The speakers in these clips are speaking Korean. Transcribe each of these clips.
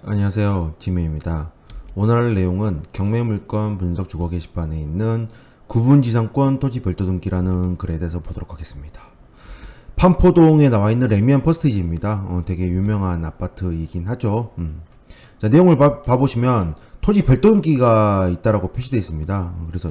안녕하세요, 지메입니다. 오늘 할 내용은 경매물건 분석 주거 게시판에 있는 구분지상권 토지 별도 등기라는 글에 대해서 보도록 하겠습니다. 판포동에 나와 있는 레미안 퍼스티지입니다. 되게 유명한 아파트이긴 하죠. 자, 내용을 봐보시면 토지 별도 등기가 있다라고 표시되어 있습니다. 그래서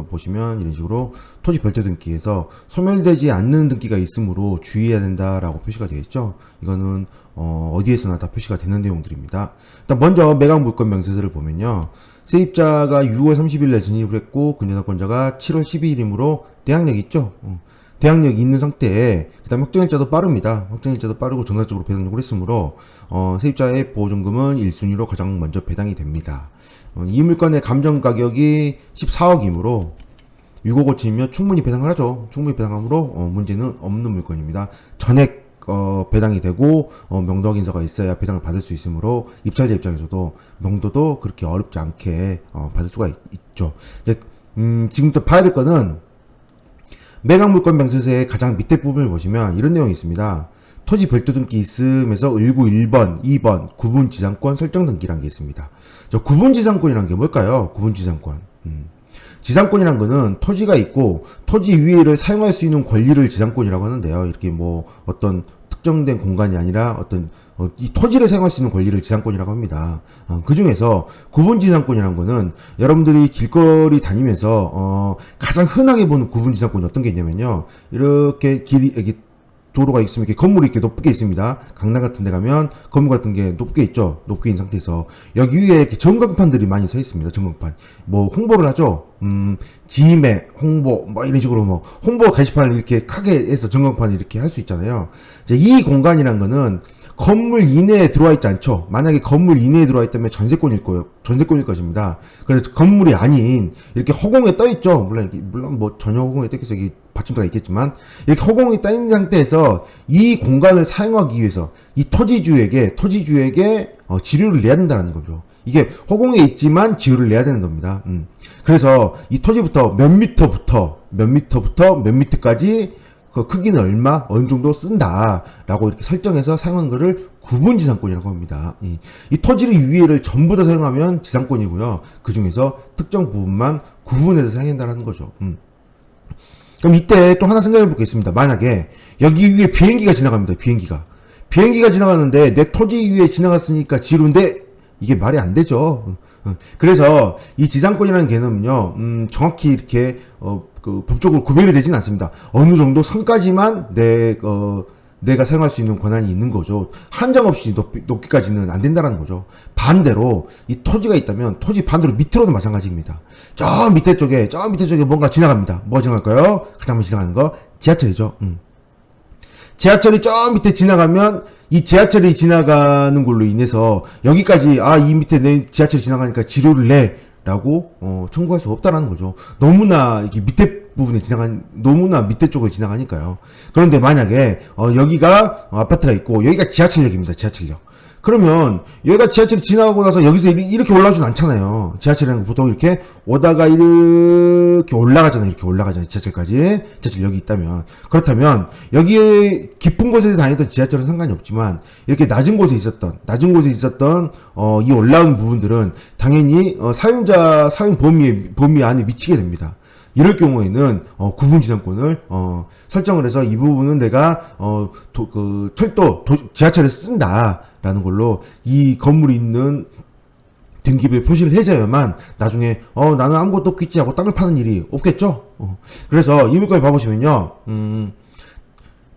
보시면 이런 식으로 토지 별도 등기에서 소멸되지 않는 등기가 있으므로 주의해야 된다라고 표시가 되어 있죠. 이거는 어디에서나 다 표시가 되는 내용들입니다. 일단 먼저 매각 물건 명세서를 보면요. 세입자가 6월 30일에 진입을 했고 근저당권자가 7월 12일이므로 대항력 있죠. 대항력이 있는 상태에 그다음 확정일자도 빠릅니다. 확정일자도 빠르고 정상적으로 배당 요구를 했으므로 세입자의 보증금은 1순위로 가장 먼저 배당이 됩니다. 이 물건의 감정가격이 14억이므로 6억 5천이면 충분히 배당을 하죠. 충분히 배당하므로 문제는 없는 물건입니다. 전액 배당이 되고 명도 확인서가 있어야 배당을 받을 수 있으므로 입찰자 입장에서도 명도도 그렇게 어렵지 않게 받을 수가 있죠. 지금부터 봐야 될 거는 매각 물건 명세서의 가장 밑에 부분을 보시면 이런 내용이 있습니다. 토지 별도 등기 있음에서 191번, 2번 구분지상권 설정 등기라는 게 있습니다. 저 구분지상권이라는 게 뭘까요? 구분지상권. 지상권이란 거는 토지가 있고 토지 위에를 사용할 수 있는 권리를 지상권이라고 하는데요. 이렇게 뭐 어떤 특정된 공간이 아니라 어떤 이 토지를 사용할 수 있는 권리를 지상권이라고 합니다. 그 중에서 구분지상권이라는 거는 여러분들이 길거리 다니면서 가장 흔하게 보는 구분지상권이 어떤 게 있냐면요. 이렇게 길이 도로가 있으면 이렇게 건물이 이렇게 높게 있습니다. 강남 같은 데 가면 건물 같은 게 높게 있죠. 높게 있는 상태에서 여기 위에 이렇게 전광판들이 많이 서 있습니다. 전광판. 뭐 홍보를 하죠. 지매 홍보 뭐 이런 식으로 뭐 홍보 게시판을 이렇게 크게 해서 전광판을 이렇게 할 수 있잖아요. 이제 이 공간이란 거는 건물 이내에 들어와 있지 않죠. 만약에 건물 이내에 들어와 있다면 전세권일 거예요. 전세권일 것입니다. 그래서 건물이 아닌 이렇게 허공에 떠 있죠. 물론 뭐 전혀 허공에 떠 있어서 이게 받침대가 있겠지만 이렇게 허공에 떠 있는 상태에서 이 공간을 사용하기 위해서 이 토지주에게 지료를 내야 된다는 거죠. 이게 허공에 있지만 지료를 내야 되는 겁니다. 그래서 이 토지부터 몇 미터부터 몇 미터까지 그 크기는 얼마, 어느 정도 쓴다라고 이렇게 설정해서 사용하는 거를 구분지상권이라고 합니다. 이 토지의 유예를 전부 다 사용하면 지상권이고요. 그 중에서 특정 부분만 구분해서 사용한다는 거죠. 그럼 이때 또 하나 생각해 보겠습니다. 만약에 여기 위에 비행기가 지나갑니다. 비행기가 지나가는데 내 토지 위에 지나갔으니까 지루인데 이게 말이 안 되죠. 그래서 이 지상권이라는 개념은요, 정확히 이렇게 그 법적으로 구별이 되지는 않습니다. 어느 정도 선까지만 내가 사용할 수 있는 권한이 있는 거죠. 한정없이 높이까지는 안 된다는 거죠. 반대로 이 토지가 있다면 토지 반대로 밑으로도 마찬가지입니다. 저 밑에 쪽에 뭔가 지나갑니다. 뭐가 지나갈까요? 가장 먼저 지나가는 거 지하철이죠. 지하철이 저 밑에 지나가면 이 지하철이 지나가는 걸로 인해서 여기까지 이 밑에 내 지하철이 지나가니까 지료를 내라고 청구할 수 없다라는 거죠. 너무나 이렇게 너무나 밑에 쪽을 지나가니까요. 그런데 만약에 여기가 아파트가 있고 여기가 지하철역입니다. 지하철역. 그러면 여기가 지하철이 지나가고 나서 여기서 이렇게 올라오진 않잖아요. 지하철이라는 거 보통 이렇게 오다가 이렇게 올라가잖아요. 지하철까지. 지하철역이 있다면. 그렇다면 여기에 깊은 곳에 다니던 지하철은 상관이 없지만 이렇게 낮은 곳에 있었던 이 올라온 부분들은 당연히 사용자 사용 범위 안에 미치게 됩니다. 이럴 경우에는 구분지상권을 설정을 해서 이 부분은 내가 지하철에서 쓴다라는 걸로 이 건물이 있는 등기부에 표시를 해줘야만 나중에 나는 아무것도 없겠지 하고 땅을 파는 일이 없겠죠. 그래서 이 물건을 봐보시면요,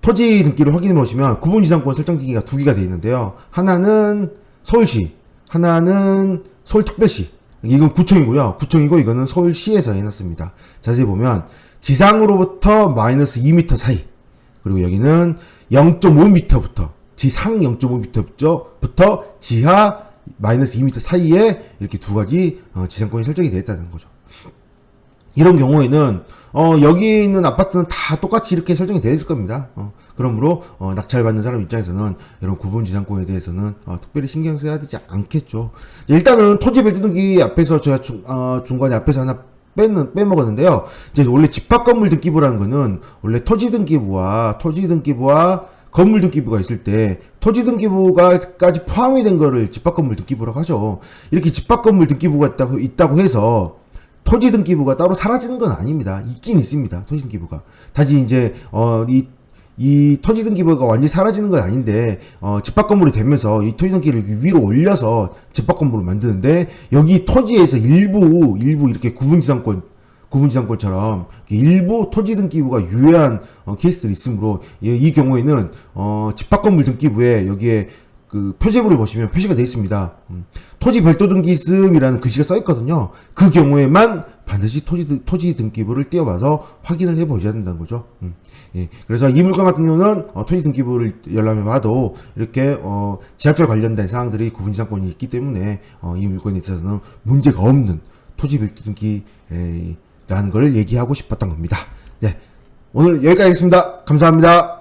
토지 등기를 확인해 보시면 구분지상권 설정 등기가 두 개가 되어 있는데요. 하나는 서울시, 하나는 서울특별시. 이건 구청이고 이거는 서울시에서 해놨습니다. 자세히 보면 지상으로부터 마이너스 2m 사이, 그리고 여기는 0.5m부터 지상 0.5m부터 지하 마이너스 2m 사이에 이렇게 두 가지 지상권이 설정이 되어 있다는 거죠. 이런 경우에는 여기 있는 아파트는 다 똑같이 이렇게 설정이 되어 있을 겁니다. 그러므로 낙찰받는 사람 입장에서는 이런 구분지상권에 대해서는 특별히 신경 써야 되지 않겠죠. 일단은 토지 별도 등기 앞에서 제가 중간에 앞에서 하나 빼먹었는데요. 이제 원래 집합 건물 등기부라는 거는 원래 토지 등기부와 건물 등기부가 있을 때 토지 등기부가까지 포함이 된 거를 집합 건물 등기부라고 하죠. 이렇게 집합 건물 등기부가 있다고 해서 토지 등기부가 따로 사라지는 건 아닙니다. 있긴 있습니다. 토지 등기부가. 단지 이제 이 토지 등기부가 완전히 사라지는 건 아닌데 집합 건물이 되면서 이 토지 등기를 위로 올려서 집합 건물을 만드는데, 여기 토지에서 일부 이렇게 구분지상권처럼 일부 토지 등기부가 유효한 케이스들이 있으므로, 이 경우에는 집합 건물 등기부에 여기에 그 표제부를 보시면 표시가 되어 있습니다. 토지 별도 등기 있음이라는 글씨가 써 있거든요. 그 경우에만 반드시 토지 등기부를 띄워봐서 확인을 해보셔야 된다는 거죠. 예. 그래서 이 물건 같은 경우는 토지 등기부를 열람해 봐도 이렇게 지하철 관련된 사항들이 구분지상권이 있기 때문에 이 물건에 있어서는 문제가 없는 토지 별도 등기라는 걸 얘기하고 싶었던 겁니다. 네. 오늘 여기까지 하겠습니다. 감사합니다.